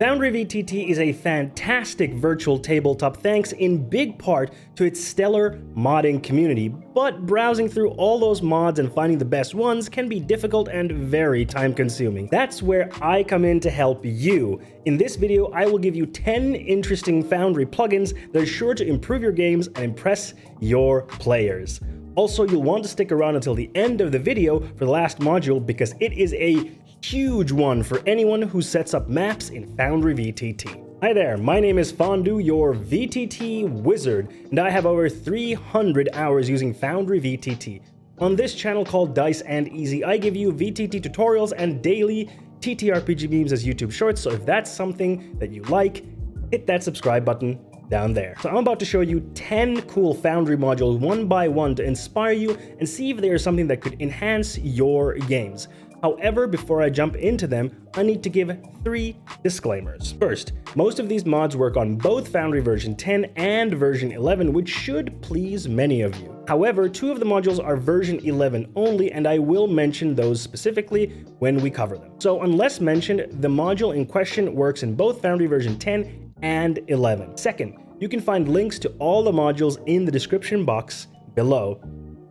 Foundry VTT is a fantastic virtual tabletop thanks in big part to its stellar modding community, but browsing through all those mods and finding the best ones can be difficult and very time-consuming. That's where I come in to help you. In this video, I will give you 10 interesting Foundry plugins that are sure to improve your games and impress your players. Also, you'll want to stick around until the end of the video for the last module because it is a huge one for anyone who sets up maps in Foundry VTT. Hi there, my name is Fondu, your VTT wizard, and I have over 300 hours using Foundry VTT. On this channel called Dice and Easy, I give you VTT tutorials and daily TTRPG memes as YouTube shorts, so if that's something that you like, hit that subscribe button down there. So I'm about to show you 10 cool Foundry modules one by one to inspire you and see if there's something that could enhance your games. However, before I jump into them, I need to give 3 disclaimers. First, most of these mods work on both Foundry version 10 and version 11, which should please many of you. However, 2 of the modules are version 11 only, and I will mention those specifically when we cover them. So unless mentioned, the module in question works in both Foundry version 10 and 11. Second, you can find links to all the modules in the description box below.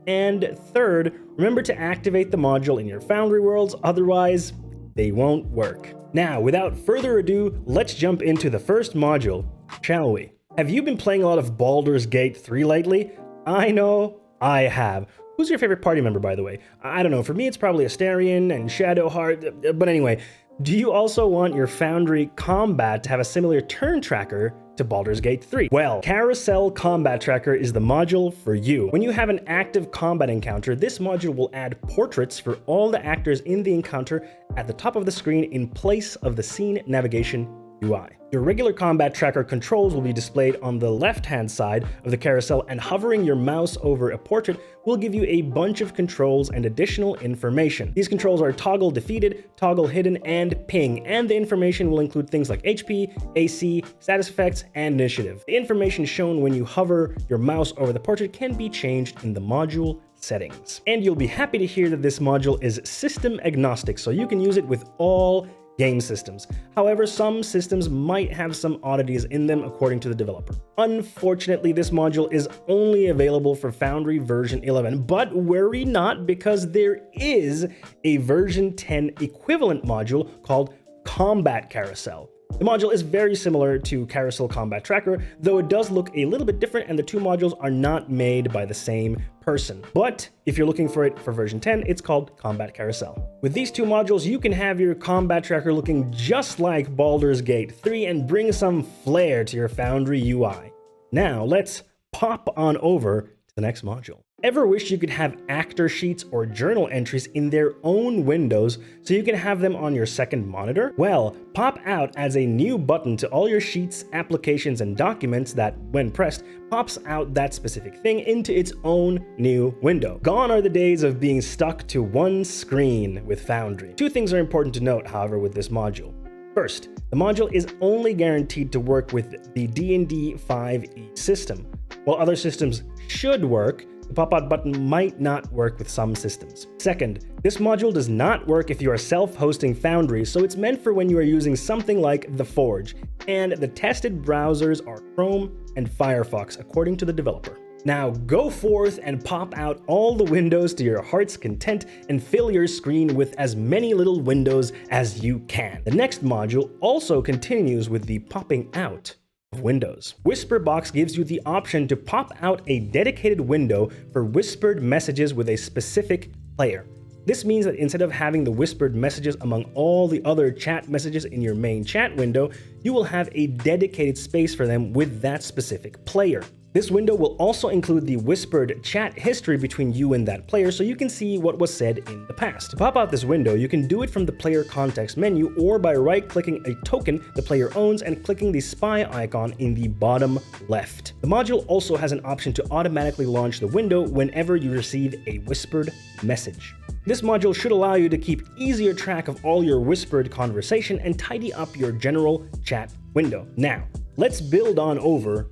And third, remember to activate the module in your Foundry worlds, otherwise they won't work. Now, without further ado, let's jump into the first module, shall we? Have you been playing a lot of Baldur's Gate 3 lately? I know I have. Who's your favorite party member, by the way? I don't know, for me it's probably Astarion and Shadowheart, but anyway, do you also want your Foundry combat to have a similar turn tracker to Baldur's Gate 3? Well, Carousel Combat Tracker is the module for you. When you have an active combat encounter, this module will add portraits for all the actors in the encounter at the top of the screen in place of the scene navigation UI. Your regular combat tracker controls will be displayed on the left-hand side of the carousel, and hovering your mouse over a portrait will give you a bunch of controls and additional information. These controls are toggle defeated, toggle hidden, and ping, and the information will include things like HP, AC, status effects, and initiative. The information shown when you hover your mouse over the portrait can be changed in the module settings. And you'll be happy to hear that this module is system agnostic, so you can use it with all game systems. However, some systems might have some oddities in them according to the developer. Unfortunately, this module is only available for Foundry version 11, but worry not, because there is a version 10 equivalent module called Combat Carousel. The module is very similar to Carousel Combat Tracker, though it does look a little bit different and the 2 modules are not made by the same person. But if you're looking for it for version 10, it's called Combat Carousel. With these 2 modules, you can have your combat tracker looking just like Baldur's Gate 3 and bring some flair to your Foundry UI. Now, let's pop on over to the next module. Ever wish you could have actor sheets or journal entries in their own windows so you can have them on your second monitor? Well, pop out adds a new button to all your sheets, applications, and documents that, when pressed, pops out that specific thing into its own new window. Gone are the days of being stuck to one screen with Foundry. 2 things are important to note, however, with this module. First, the module is only guaranteed to work with the D&D 5e system. While other systems should work, the pop-out button might not work with some systems. Second, this module does not work if you are self-hosting Foundry, so it's meant for when you are using something like The Forge, and the tested browsers are Chrome and Firefox, according to the developer. Now go forth and pop out all the windows to your heart's content and fill your screen with as many little windows as you can. The next module also continues with the popping out of windows. Whisperbox gives you the option to pop out a dedicated window for whispered messages with a specific player. This means that instead of having the whispered messages among all the other chat messages in your main chat window, you will have a dedicated space for them with that specific player. This window will also include the whispered chat history between you and that player, so you can see what was said in the past. To pop out this window, you can do it from the player context menu or by right-clicking a token the player owns and clicking the spy icon in the bottom left. The module also has an option to automatically launch the window whenever you receive a whispered message. This module should allow you to keep easier track of all your whispered conversation and tidy up your general chat window. Now, let's build on over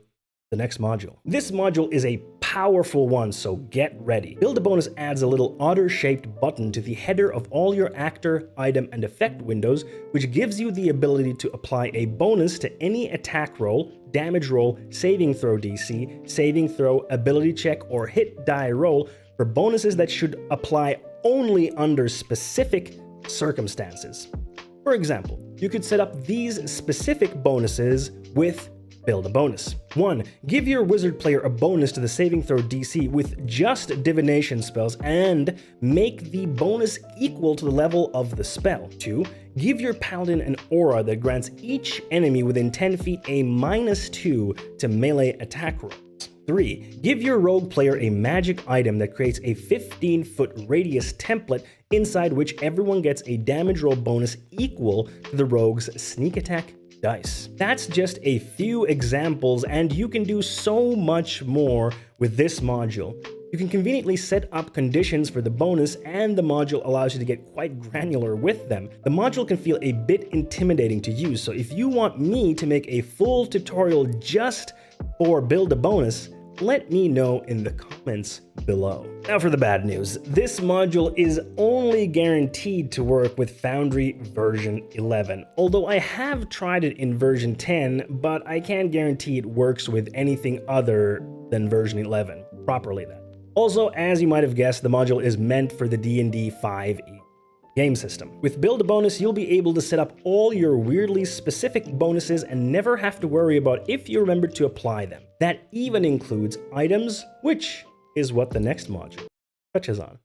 the next module. This module is a powerful one, so get ready. Build a Bonus adds a little otter-shaped button to the header of all your actor, item, and effect windows, which gives you the ability to apply a bonus to any attack roll, damage roll, saving throw DC, saving throw, ability check, or hit die roll for bonuses that should apply only under specific circumstances. For example, you could set up these specific bonuses with Build a Bonus. 1. Give your wizard player a bonus to the saving throw DC with just divination spells and make the bonus equal to the level of the spell. 2. Give your paladin an aura that grants each enemy within 10 feet a -2 to melee attack rolls. 3. Give your rogue player a magic item that creates a 15-foot radius template inside which everyone gets a damage roll bonus equal to the rogue's sneak attack dice. That's just a few examples, and you can do so much more with this module. You can conveniently set up conditions for the bonus, and the module allows you to get quite granular with them. The module can feel a bit intimidating to use, so if you want me to make a full tutorial just for Build a Bonus, let me know in the comments below. Now for the bad news. This module is only guaranteed to work with Foundry version 11. Although I have tried it in version 10, but I can't guarantee it works with anything other than version 11. Properly then. Also, as you might have guessed, the module is meant for the D&D 5e game system. With Build a Bonus, you'll be able to set up all your weirdly specific bonuses and never have to worry about if you remember to apply them. That even includes items, which is what the next module touches on.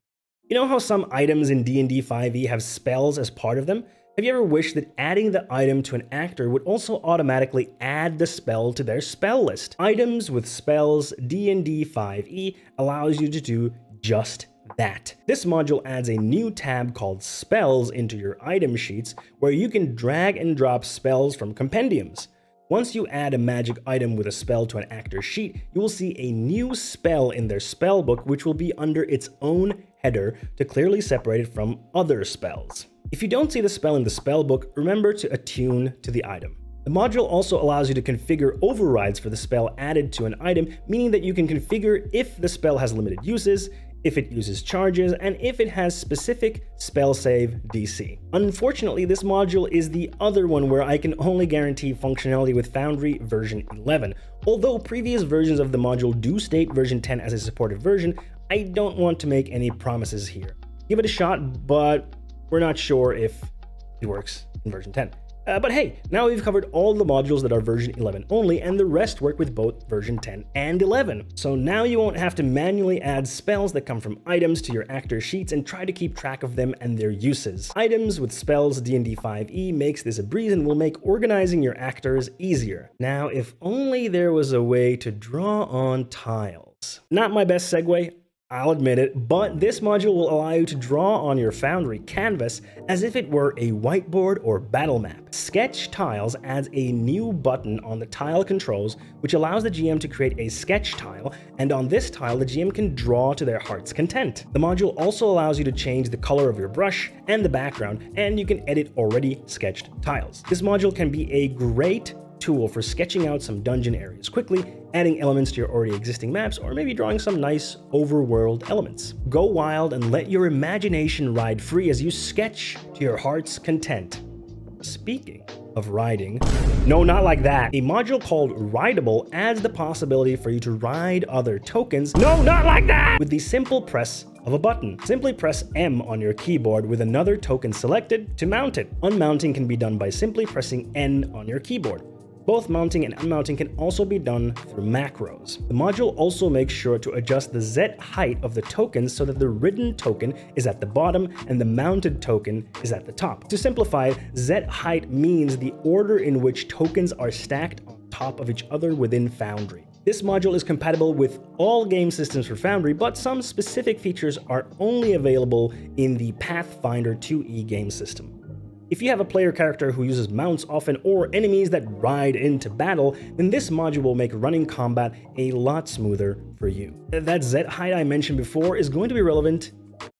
You know how some items in D&D 5e have spells as part of them? Have you ever wished that adding the item to an actor would also automatically add the spell to their spell list? Items with spells D&D 5e allows you to do just that. This module adds a new tab called Spells into your item sheets where you can drag and drop spells from compendiums. Once you add a magic item with a spell to an actor's sheet, you will see a new spell in their spell book, which will be under its own header to clearly separate it from other spells. If you don't see the spell in the spell book, remember to attune to the item. The module also allows you to configure overrides for the spell added to an item, meaning that you can configure if the spell has limited uses, if it uses charges, and if it has specific spell save DC. Unfortunately, this module is the other one where I can only guarantee functionality with Foundry version 11. Although previous versions of the module do state version 10 as a supported version, I don't want to make any promises here. Give it a shot, but we're not sure if it works in version 10. But hey, now we've covered all the modules that are version 11 only, and the rest work with both version 10 and 11. So now you won't have to manually add spells that come from items to your actor sheets and try to keep track of them and their uses. Items with spells D&D 5e makes this a breeze and will make organizing your actors easier. Now, if only there was a way to draw on tiles. Not my best segue, I'll admit it, but this module will allow you to draw on your Foundry canvas as if it were a whiteboard or battle map. Sketch Tiles adds a new button on the tile controls, which allows the GM to create a sketch tile, and on this tile, the GM can draw to their heart's content. The module also allows you to change the color of your brush and the background, and you can edit already sketched tiles. This module can be a great tool for sketching out some dungeon areas quickly, adding elements to your already existing maps, or maybe drawing some nice overworld elements. Go wild and let your imagination ride free as you sketch to your heart's content. Speaking of riding, no, not like that. A module called Rideable adds the possibility for you to ride other tokens, no, not like that, with the simple press of a button. Simply press M on your keyboard with another token selected to mount it. Unmounting can be done by simply pressing N on your keyboard. Both mounting and unmounting can also be done through macros. The module also makes sure to adjust the Z height of the tokens so that the ridden token is at the bottom and the mounted token is at the top. To simplify, Z height means the order in which tokens are stacked on top of each other within Foundry. This module is compatible with all game systems for Foundry, but some specific features are only available in the Pathfinder 2e game system. If you have a player character who uses mounts often or enemies that ride into battle, then this module will make running combat a lot smoother for you. That Z height I mentioned before is going to be relevant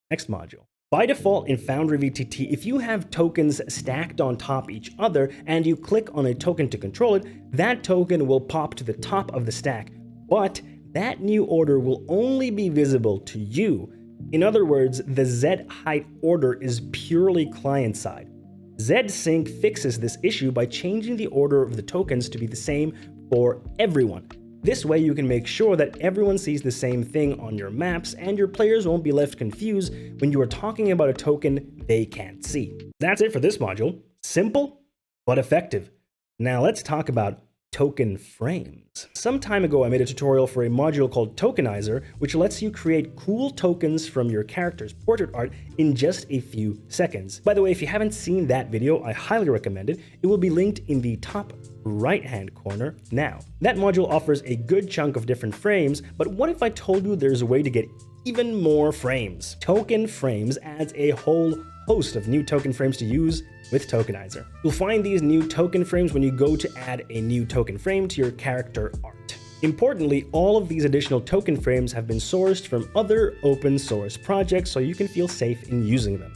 next module. By default in Foundry VTT, if you have tokens stacked on top each other and you click on a token to control it, that token will pop to the top of the stack. But that new order will only be visible to you. In other words, the Z height order is purely client-side. Zsync fixes this issue by changing the order of the tokens to be the same for everyone. This way you can make sure that everyone sees the same thing on your maps and your players won't be left confused when you are talking about a token they can't see. That's it for this module. Simple, but effective. Now let's talk about token frames. Some time ago I made a tutorial for a module called Tokenizer, which lets you create cool tokens from your character's portrait art in just a few seconds. By the way, if you haven't seen that video, I highly recommend it. It will be linked in the top right-hand corner now. That module offers a good chunk of different frames, but what if I told you there's a way to get even more frames? Token frames adds a whole host of new token frames to use with Tokenizer. You'll find these new token frames when you go to add a new token frame to your character art. Importantly, all of these additional token frames have been sourced from other open source projects, so you can feel safe in using them.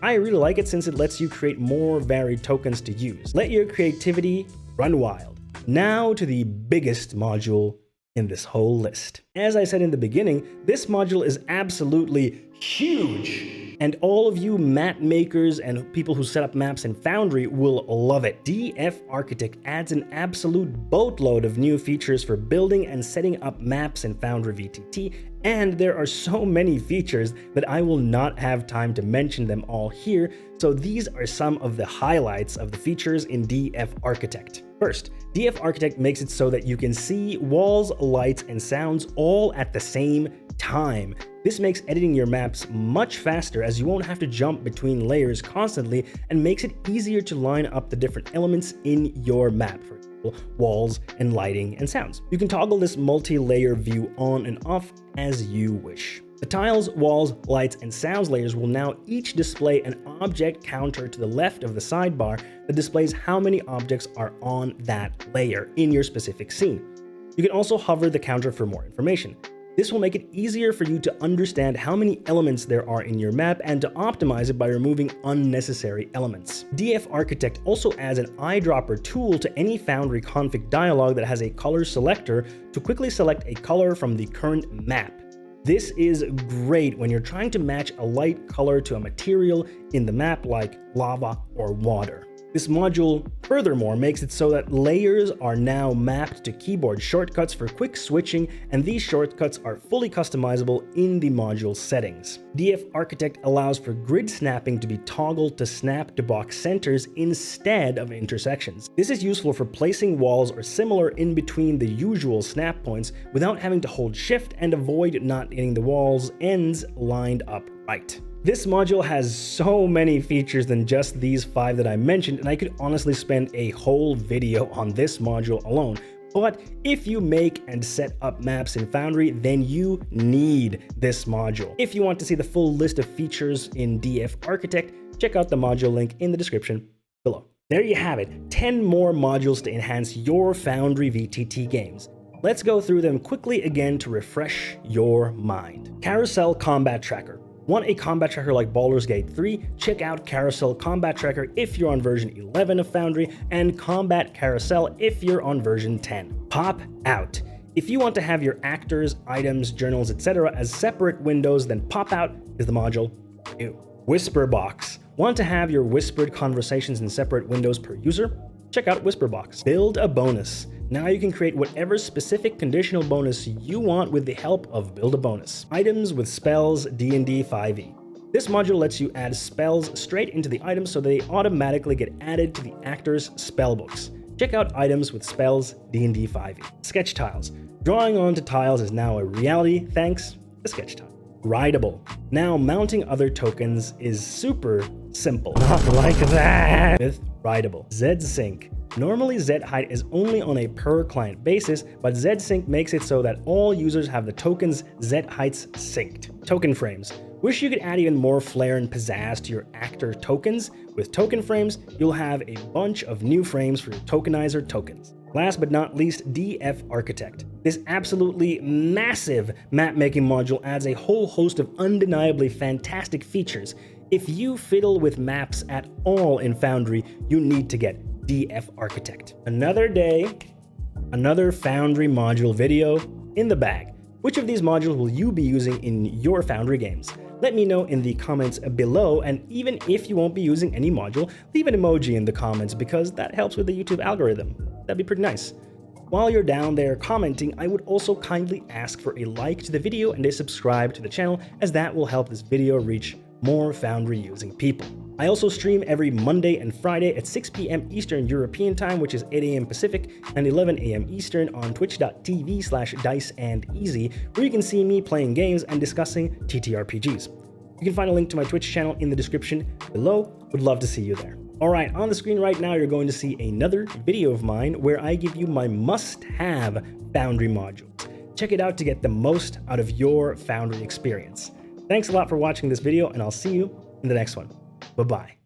I really like it since it lets you create more varied tokens to use. Let your creativity run wild. Now to the biggest module in this whole list. As I said in the beginning, this module is absolutely huge, and all of you map makers and people who set up maps in Foundry will love it. DF Architect adds an absolute boatload of new features for building and setting up maps in Foundry VTT, and there are so many features that I will not have time to mention them all here, so these are some of the highlights of the features in DF Architect. First, DF Architect makes it so that you can see walls, lights, and sounds all at the same time. This makes editing your maps much faster as you won't have to jump between layers constantly, and makes it easier to line up the different elements in your map, for example, walls and lighting and sounds. You can toggle this multi-layer view on and off as you wish. The tiles, walls, lights, and sounds layers will now each display an object counter to the left of the sidebar that displays how many objects are on that layer in your specific scene. You can also hover the counter for more information. This will make it easier for you to understand how many elements there are in your map and to optimize it by removing unnecessary elements. DF Architect also adds an eyedropper tool to any Foundry config dialog that has a color selector to quickly select a color from the current map. This is great when you're trying to match a light color to a material in the map like lava or water. This module furthermore makes it so that layers are now mapped to keyboard shortcuts for quick switching, and these shortcuts are fully customizable in the module settings. DF Architect allows for grid snapping to be toggled to snap to box centers instead of intersections. This is useful for placing walls or similar in between the usual snap points without having to hold shift and avoid not getting the wall's ends lined up right. This module has so many features than just these 5 that I mentioned, and I could honestly spend a whole video on this module alone. But if you make and set up maps in Foundry, then you need this module. If you want to see the full list of features in DF Architect, check out the module link in the description below. There you have it, 10 more modules to enhance your Foundry VTT games. Let's go through them quickly again to refresh your mind. Carousel Combat Tracker. Want a combat tracker like Baldur's Gate 3? Check out Carousel Combat Tracker if you're on version 11 of Foundry, and Combat Carousel if you're on version 10. Pop out. If you want to have your actors, items, journals, etc. as separate windows, then Pop Out is the module for you. Whisper Box. Want to have your whispered conversations in separate windows per user? Check out Whisper Box. Build a bonus. Now you can create whatever specific conditional bonus you want with the help of Build a Bonus. Items with spells D&D 5e. This module lets you add spells straight into the items so they automatically get added to the actor's spellbooks. Check out Items with spells D&D 5e. Sketch tiles. Drawing onto tiles is now a reality thanks to sketch tile. Rideable. Now mounting other tokens is super simple. Not like that! With Rideable. Zsync. Normally Z height is only on a per client basis, but Zsync makes it so that all users have the tokens Z heights synced. Token frames. Wish you could add even more flair and pizzazz to your actor tokens? With token frames, you'll have a bunch of new frames for your tokenizer tokens. Last but not least, DF Architect. This absolutely massive map-making module adds a whole host of undeniably fantastic features. If you fiddle with maps at all in Foundry, you need to get DF Architect. Another day, another Foundry module video in the bag. Which of these modules will you be using in your Foundry games? Let me know in the comments below, and even if you won't be using any module, leave an emoji in the comments because that helps with the YouTube algorithm. That'd be pretty nice. While you're down there commenting, I would also kindly ask for a like to the video and a subscribe to the channel, as that will help this video reach more Foundry using people. I also stream every Monday and Friday at 6 p.m. Eastern European Time, which is 8 a.m. Pacific and 11 a.m. Eastern on twitch.tv/diceandeasy, where you can see me playing games and discussing TTRPGs. You can find a link to my Twitch channel in the description below. Would love to see you there. Alright, on the screen right now you're going to see another video of mine where I give you my must-have Foundry modules. Check it out to get the most out of your Foundry experience. Thanks a lot for watching this video, and I'll see you in the next one. Bye-bye.